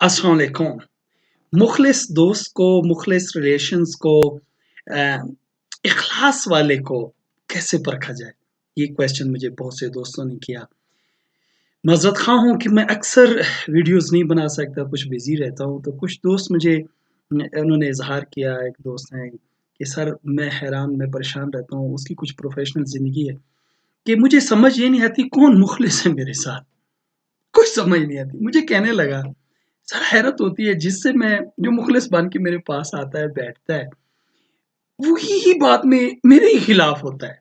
अस्सलाम वालेकुम। मुख़लिस दोस्त को, मुख़लिस रिलेशंस को इख़लास वाले को कैसे परखा जाए? ये क्वेश्चन मुझे बहुत से दोस्तों ने किया। माज़रत ख़्वाह हूँ कि मैं अक्सर वीडियोज़ नहीं बना सकता, कुछ बिज़ी रहता हूँ, तो कुछ दोस्त मुझे उन्होंने इज़हार किया, एक दोस्त हैं कि सर मैं हैरान, मैं परेशान रहता हूँ, उसकी कुछ प्रोफ़ेशनल ज़िंदगी है कि मुझे समझ ये नहीं आती कौन मुख़लिस है मेरे साथ? कुछ समझ नहीं आती। मुझे कहने लगा सर हैरत होती है जिससे मैं जो मुखलिस बन के मेरे पास आता है, बैठता है, वही ही बात में मेरे ही खिलाफ होता है।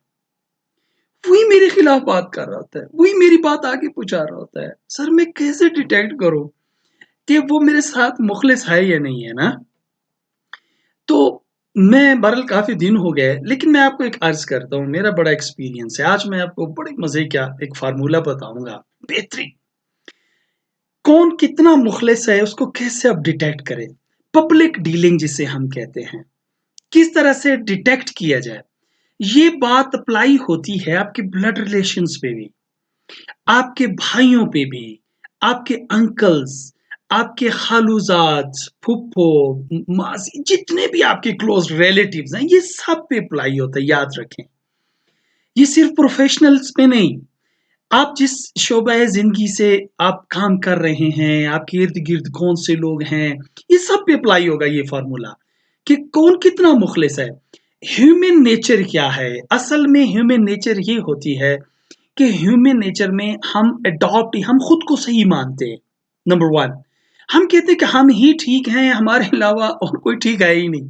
वही मेरे खिलाफ बात कर रहा होता है, वही मेरी बात आगे पहुँचा रहा होता है। सर मैं कैसे डिटेक्ट करूँ कि वो मेरे साथ मुखलिस है या नहीं है ना? तो मैं बहरहाल काफ़ी दिन हो गए, लेकिन मैं आपको एक अर्ज़ करता हूँ, मेरा बड़ा एक्सपीरियंस है। आज मैं आपको बड़े मज़े का एक फ़ॉर्मूला बताऊँगा, बेहतरीन। कौन कितना मुखलिस है, उसको कैसे आप डिटेक्ट करें? पब्लिक डीलिंग जिसे हम कहते हैं। किस तरह से डिटेक्ट किया जाए? ये बात अप्लाई होती है आपके ब्लड रिलेशंस पे भी, आपके भाइयों पे भी, आपके अंकल्स, आपके खालूज़ाद, फूफो, मासी जितने भी आपके क्लोज़ रिलेटिव्स हैं, ये सब पे अप्लाई होता है, याद रखें। ये सिर्फ़ प्रोफ़ेशनल्स पे नहीं, आप जिस शोबे ज़िंदगी से आप काम कर रहे हैं, आपके इर्द-गिर्द कौन से लोग हैं, ये सब पे अप्लाई होगा ये फ़ॉर्मूला कि कौन कितना मुख़लिस है। ह्यूमन नेचर क्या है? असल में ह्यूमन नेचर ये होती है कि ह्यूमन नेचर में हम खुद को सही मानते हैं, नंबर 1। हम कहते हैं कि हम ही ठीक हैं, हमारे अलावा और कोई ठीक है ही नहीं।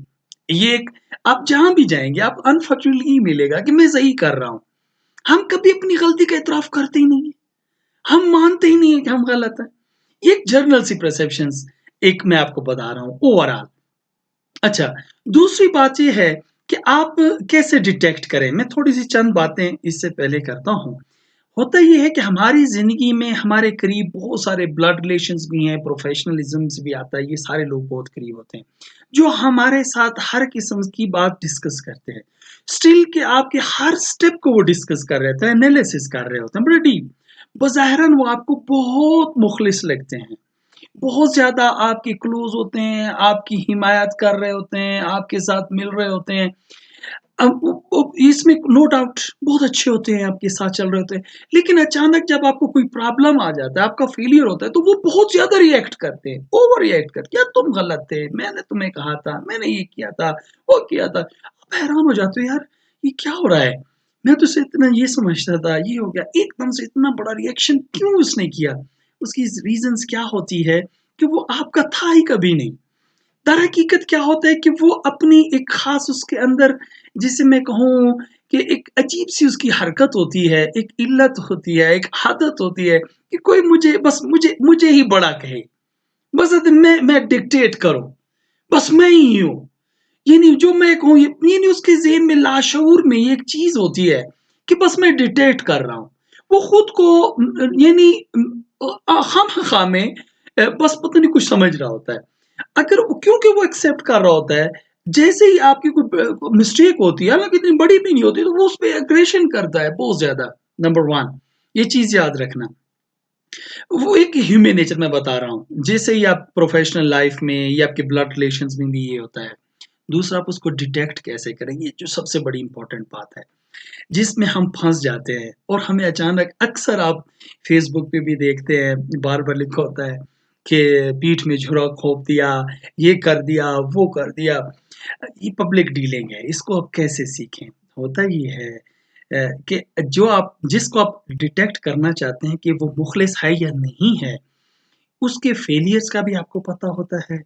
ये एक आप जहाँ भी जाएँगे, आप अनफॉर्चुनेटली मिलेगा कि मैं सही कर रहा हूँ। हम कभी अपनी गलती का एतराफ़ करते ही नहीं हैं। हम मानते ही नहीं हैं कि हम गलत हैं। एक जर्नल सी परसेप्शंस एक मैं आपको बता रहा हूँ ओवरऑल। अच्छा, दूसरी बात ये है कि आप कैसे डिटेक्ट करें? मैं थोड़ी-सी चंद बातें इससे पहले करता हूँ। होता ये है कि हमारी ज़िंदगी में हमारे करीब बहुत सारे ब्लड रिलेशंस भी हैं, प्रोफ़ेशनलिज़्म भी आता है, ये सारे लोग बहुत करीब होते हैं, जो हमारे साथ हर किस्म की बात डिस्कस करते हैं। स्टिल कि आपके हर स्टेप को वो डिस्कस कर रहे होते हैं, एनालिसिस कर रहे होते हैं, बड़ा डीप। बज़ाहिरन वो आपको बहुत मुख़लिस लगते हैं, बहुत ज़्यादा आपके क्लोज़ होते हैं, आपकी हिमायत कर रहे होते हैं, आपके साथ मिल रहे होते हैं। अब इसमें नो डाउट बहुत अच्छे होते हैं, आपके साथ चल रहे होते हैं, लेकिन अचानक जब आपको कोई प्रॉब्लम आ जाता है, आपका फेलियर होता है, तो वो बहुत ज़्यादा रिएक्ट करते हैं, ओवर रिएक्ट करते हैं, "यार तुम गलत थे, मैंने तुम्हें कहा था, मैंने ये किया था, वो किया था।" आप हैरान हो जाते हो, "यार ये क्या हो रहा है? मैं तो इसे इतना ये समझता था, ये हो गया, एकदम से इतना बड़ा रिएक्शन क्यों उसने किया?" उसकी रीज़न्स क्या होती है कि वो आपका था ही कभी नहीं। दरहकीकत क्या होता है कि वो अपनी एक ख़ास उसके अंदर जिसे मैं कहूँ कि एक अजीब-सी उसकी हरकत होती है, एक इल्लत होती है, एक आदत होती है कि कोई मुझे बस मुझे मुझे ही बड़ा कहे। बस मैं डिक्टेट करूँ, बस मैं ही हूँ। ये नहीं जो मैं कहूँ ये नहीं उसके ज़हन में लाशऊर में ये एक चीज़ होती है कि बस मैं डिक्टेट कर रहा हूँ। वो खुद को यानी खामख़ा में बस पता नहीं कुछ समझ रहा होता है। अगर क्योंकि वो एक्सेप्ट कर रहा होता है, जैसे ही आपकी कोई मिस्टेक होती है, हालाँकि इतनी बड़ी भी नहीं होती, तो वो उसपे एग्रेशन करता है बहुत ज़्यादा, नंबर 1 ये चीज़ याद रखना। वो एक ह्यूमन नेचर मैं बता रहा हूँ, जैसे ही आप प्रोफ़ेशनल लाइफ़ में या आपके ब्लड रिलेशंस में भी ये होता है। दूसरा आप उसको डिटेक्ट कैसे करें, ये जो सबसे बड़ी इम्पोर्टेंट बात है, जिसमें हम फँस जाते हैं और हमें अचानक अक्सर आप फ़ेसबुक पे भी देखते हैं, बार-बार लिखा होता है कि पीठ में छुरा घोंप दिया, ये कर दिया, वो कर दिया। ये पब्लिक डीलिंग है, इसको आप कैसे सीखें? होता ये है कि जो आप जिसको आप डिटेक्ट करना चाहते हैं कि वो मुख़लिस है या नहीं है, उसके फेलियर्स का भी आपको पता होता है,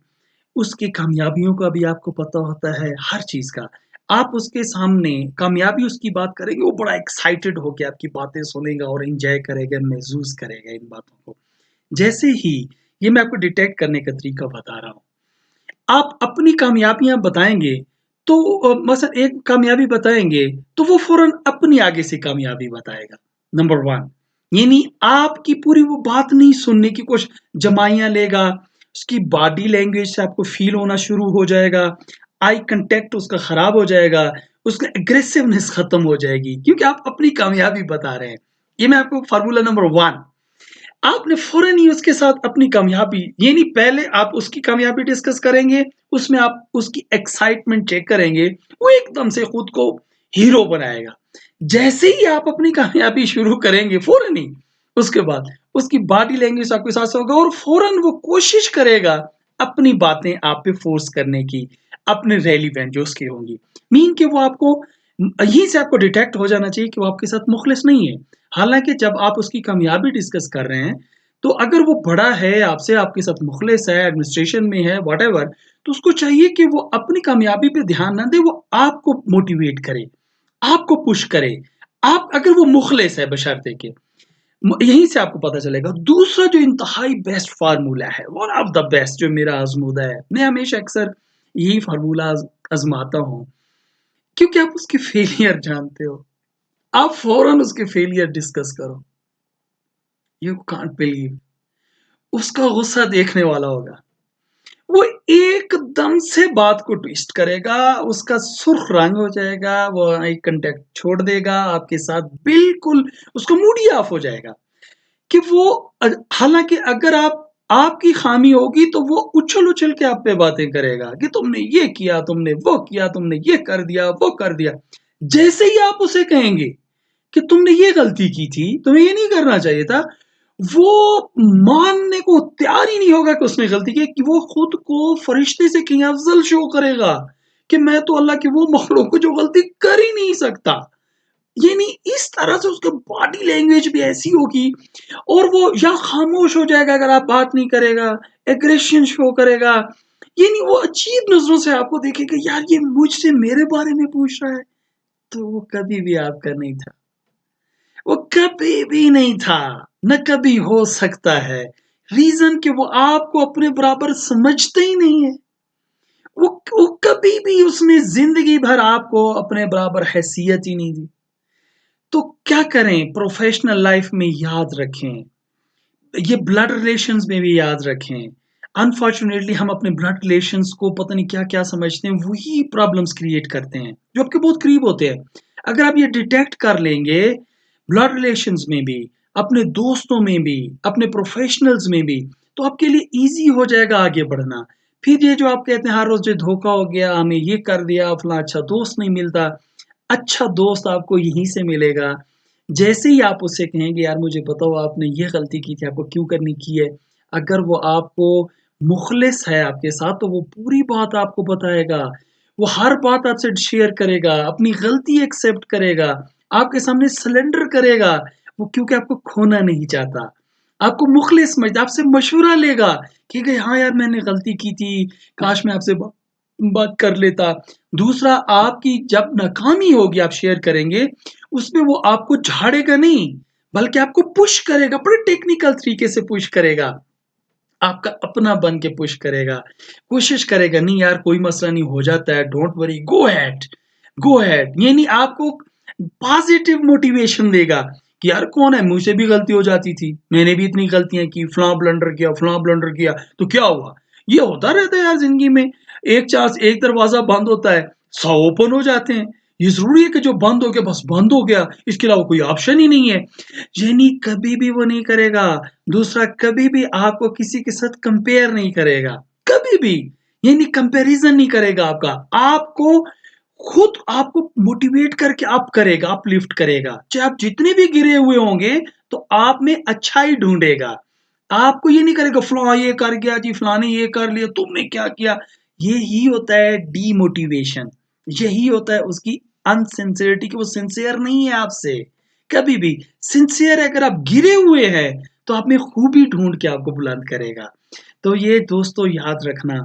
उसकी कामयाबियों का भी आपको पता होता है, हर चीज़ का। आप उसके सामने कामयाबी उसकी बात करेंगे, वो बड़ा एक्साइटेड होके आपकी बातें सुनेगा और एन्जॉय करेगा, महसूस करेगा इन बातों को। जैसे ही ये मैं आपको डिटेक्ट करने का तरीका बता रहा हूँ। आप अपनी कामयाबियाँ बताएँगे, तो मसलन एक कामयाबी बताएँगे, तो वो फ़ौरन अपनी आगे से कामयाबी बताएगा, नंबर 1। यानी आपकी पूरी वो बात नहीं सुनने की जमाइयाँ लेगा, उसकी बॉडी लैंग्वेज से आपको फ़ील होना शुरू हो जाएगा, आई कॉन्टैक्ट उसका ख़राब हो जाएगा, उसका एग्रेसिवनेस ख़त्म हो जाएगी, क्योंकि आप अपनी कामयाबी बता रहे हैं। ये मैं आपको फ़ॉर्मूला नंबर 1 आपने फ़ौरन ही उसके साथ अपनी कामयाबी, ये नहीं पहले आप उसकी कामयाबी डिस्कस करेंगे, उसमें आप उसकी एक्साइटमेंट चेक करेंगे, वो एकदम से खुद को हीरो बनाएगा। जैसे ही आप अपनी कामयाबी शुरू करेंगे फ़ौरन ही, उसके बाद उसकी बॉडी लैंग्वेज आपके साथ होगा और फ़ौरन वो कोशिश करेगा अपनी बातें आप पे फ़ोर्स करने की, अपने रेलेवेंट जो उसकी होंगी। मीन कि वो आपको यहीं से आपको डिटेक्ट हो जाना चाहिए कि वो आपके साथ मुखलिस नहीं है। हालाँकि जब आप उसकी कामयाबी डिस्कस कर रहे हैं, तो अगर वो बड़ा है आपसे, आपके साथ मुखलिस है, एडमिनिस्ट्रेशन में है, व्हाटएवर, तो उसको चाहिए कि वो अपनी कामयाबी पे ध्यान ना दे, वो आपको मोटिवेट करे, आपको पुश करे। आप अगर वो मुखलिस है बशर्ते के, यहीं से आपको पता चलेगा। दूसरा जो इंतहाई बेस्ट फ़ॉर्मूला है, वन ऑफ द बेस्ट जो मेरा आज़मूदा है, मैं हमेशा अक्सर यही फ़ॉर्मूला आज़माता हूँ, क्योंकि आप उसकी फेलियर जानते हो। आप फ़ौरन उसके फेलियर डिस्कस करो। यू कांट बिलीव, उसका गुस्सा देखने वाला होगा। वो एकदम से बात को ट्विस्ट करेगा, उसका सुर्ख रंग हो जाएगा, वो आई कांटेक्ट छोड़ देगा आपके साथ, बिल्कुल उसका मूड ही ऑफ हो जाएगा कि वो हालाँकि अगर आपकी खामी होगी तो वो उछल-उछल के आप पे बातें करेगा कि तुमने ये किया, तुमने वो किया, तुमने ये कर दिया, वो कर दिया। जैसे ही आप उसे कहेंगे कि तुमने ये गलती की थी, तुम्हें ये नहीं करना चाहिए था, वो मानने को तैयार ही नहीं होगा कि उसने गलती की, कि वो खुद को फरिश्ते से कहीं अफ़ज़ल शो करेगा कि मैं तो अल्लाह की वो मखलूक हूँ जो गलती कर ही नहीं सकता। यानी इस तरह से उसकी बॉडी लैंग्वेज भी ऐसी होगी और वो या खामोश हो जाएगा अगर आप बात नहीं करेगा, एग्रेशन शो करेगा, यानी वो अजीब नज़रों से आपको देखेगा, यार ये मुझसे मेरे बारे में पूछ रहा है, तो वो कभी भी आपका नहीं था। वो कभी भी नहीं था, न कभी हो सकता है। रीज़न कि वो आपको अपने बराबर समझते ही नहीं है। वो कभी भी उसने ज़िंदगी भर आपको अपने बराबर हैसियत ही नहीं दी। तो क्या करें, प्रोफ़ेशनल लाइफ़ में याद रखें, ये ब्लड रिलेशंस में भी याद रखें। अनफॉर्च्यूनेटली हम अपने ब्लड रिलेशंस को पता नहीं क्या-क्या समझते हैं, वही प्रॉब्लम्स क्रिएट करते हैं, जो आपके बहुत करीब होते हैं। अगर आप ये डिटेक्ट कर लेंगे, ब्लड रिलेशंस में भी, अपने दोस्तों में भी, अपने प्रोफेशनल्स में भी, तो आपके लिए ईज़ी हो जाएगा आगे बढ़ना। फिर ये जो आप कहते हैं हर रोज़ ये धोखा हो गया, हमें ये कर दिया, फलाँ अच्छा दोस्त नहीं मिलता, अच्छा दोस्त आपको यहीं से मिलेगा। जैसे ही आप उससे कहेंगे यार मुझे बताओ आपने ये गलती की थी, आपको क्यों करनी की है? अगर वो आपको मुख़लिस है आपके साथ तो वो पूरी बात आपको बताएगा। वो हर बात आपसे शेयर करेगा, अपनी गलती एक्सेप्ट करेगा, आपके सामने सरेंडर करेगा। वो क्योंकि आपको खोना नहीं चाहता। आपको मुख़लिस समझता है, आपसे मशवरा लेगा कि हाँ यार मैंने गलती की थी, काश मैं आपसे बात कर लेता। दूसरा आपकी जब नाकामी होगी आप शेयर करेंगे, उसमें वो आपको झाड़ेगा नहीं, बल्कि आपको पुश करेगा, बड़े टेक्निकल तरीके से पुश करेगा। आपका अपना बन के पुश करेगा। कोशिश करेगा नहीं यार कोई मसला नहीं हो जाता है, डोंट वरी, गो अहेड। यानी आपको पॉजिटिव मोटिवेशन देगा कि यार कौन है मुझसे भी गलती हो जाती थी, मैंने भी इतनी गलतियाँ की, फलां ब्लंडर किया, तो क्या हुआ? ये होता रहता है यार ज़िंदगी में। एक चांस एक दरवाज़ा बंद होता है, 100 ओपन हो जाते हैं। ये ज़रूरी है कि जो बंद हो गया बस बंद हो गया, इसके अलावा कोई ऑप्शन ही नहीं है। यानी कभी भी वो नहीं करेगा। दूसरा कभी भी आपको किसी के साथ कंपेयर नहीं करेगा, कभी भी। यानी कंपैरिज़न नहीं करेगा आपका। आपको खुद आपको मोटिवेट करके अप करेगा, अपलिफ्ट करेगा। चाहे आप जितने भी गिरे हुए होंगे, तो आप में अच्छाई ढूँढेगा। आपको ये नहीं करेगा फलाँ ये कर गया जी, फलाँ ने ये कर लिया, तुमने क्या किया? यही होता है डीमोटिवेशन। यही होता है उसकी अनसिंसियरिटी कि वो सिंसियर नहीं है आपसे, कभी भी। सिंसियर अगर आप गिरे हुए हैं, तो आप में खूबी ढूँढ के आपको बुलंद करेगा। तो ये दोस्तों याद रखना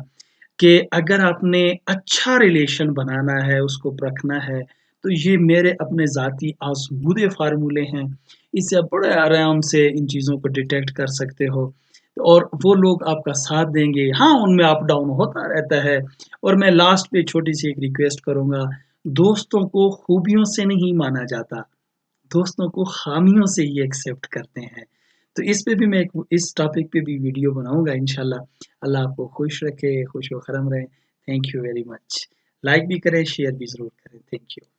कि अगर आपने अच्छा रिलेशन बनाना है, उसको रखना है, तो ये मेरे अपने ज़ाती आज़मूदे फ़ॉर्मूले हैं। इससे आप बड़े आराम से इन चीज़ों को डिटेक्ट कर सकते हो और वो लोग आपका साथ देंगे। हाँ, उनमें अप डाउन होता रहता है और मैं लास्ट पे छोटी-सी एक रिक्वेस्ट करूँगा, दोस्तों को खूबियों से नहीं माना जाता, दोस्तों को ख़ामियों से ही एक्सेप्ट करते हैं। तो इस पे भी मैं एक इस टॉपिक पे भी वीडियो बनाऊँगा इंशाल्लाह। अल्लाह आपको खुश रखे, खुश व ख़रम रहें। Thank you very much. Like भी करें, शेयर भी ज़रूर करें। Thank you.